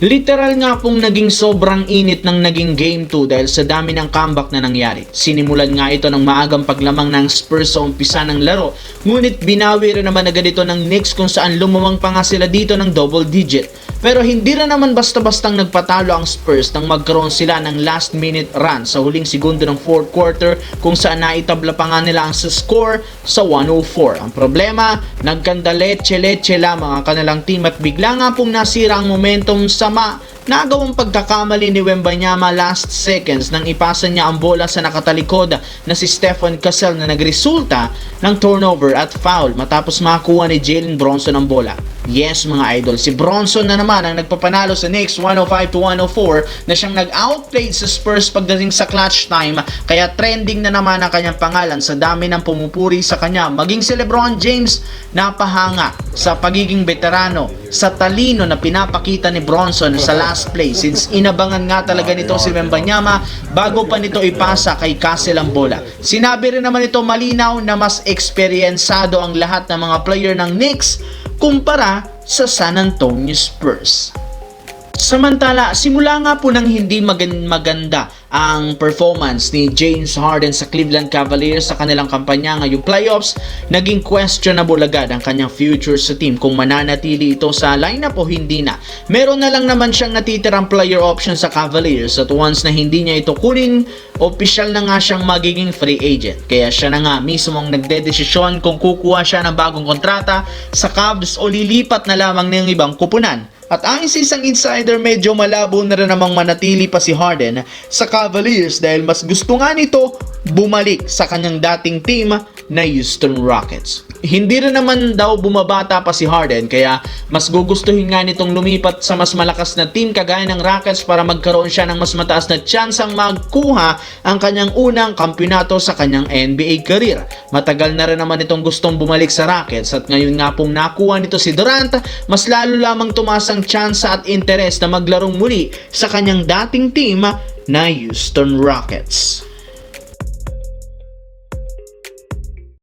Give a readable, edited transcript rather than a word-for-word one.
Literal nga pong naging sobrang init ng naging Game 2 dahil sa dami ng comeback na nangyari. Sinimulan nga ito ng maagang paglamang ng Spurs sa umpisa ng laro, ngunit binawi rin naman agad ito ng Knicks kung saan lumawang pa nga sila dito ng double digit. Pero hindi rin naman basta-bastang nagpatalo ang Spurs nang magkaroon sila ng last minute run sa huling segundo ng fourth quarter kung saan naitabla pa nga nila ang score sa 104. Ang problema, nagkanda leche-leche lamang ang kanilang team at bigla nga pong nasira ang momentum sa nagawang pagkakamali ni Wembanyama last seconds nang ipasa niya ang bola sa nakatalikod na si Stephen Cassell na nagresulta ng turnover at foul matapos makakuha ni Jalen Bronson ang bola. Yes mga idol, si Bronson na naman ang nagpapanalo sa Knicks 105-104 na siyang nag-outplayed sa Spurs pagdating sa clutch time, kaya trending na naman ang kanyang pangalan sa dami ng pumupuri sa kanya. Maging si LeBron James napahanga sa pagiging veterano, sa talino na pinapakita ni Bronson sa last play since inabangan nga talaga nito si Wembanyama bago pa nito ipasa kay Cassell ang bola. Sinabi rin naman ito malinaw na mas eksperyensado ang lahat ng mga player ng Knicks kumpara sa San Antonio Spurs. Samantala, simula nga po ng hindi maganda ang performance ni James Harden sa Cleveland Cavaliers sa kanilang kampanya ngayong playoffs, naging questionable agad ang kanyang future sa team kung mananatili ito sa lineup o hindi na. Meron na lang naman siyang natitirang player option sa Cavaliers at once na hindi niya ito kunin, opisyal na nga siyang magiging free agent. Kaya siya na nga mismo ang nagdedesisyon kung kukuha siya ng bagong kontrata sa Cavs o lilipat na lamang ng ibang kupunan. At ayon sa isang insider, medyo malabo na rin namang manatili pa si Harden sa Cavaliers dahil mas gusto nga nito bumalik sa kanyang dating team na Houston Rockets. Hindi rin naman daw bumabata pa si Harden kaya mas gugustuhin nga nitong lumipat sa mas malakas na team kagaya ng Rockets para magkaroon siya ng mas mataas na tsansang magkuha ang kanyang unang kampyonato sa kanyang NBA career. Matagal na rin naman itong gustong bumalik sa Rockets at ngayon nga pong nakuha nito si Durant, mas lalo lamang tumaas ang tsansa at interes na maglarong muli sa kanyang dating team na Houston Rockets.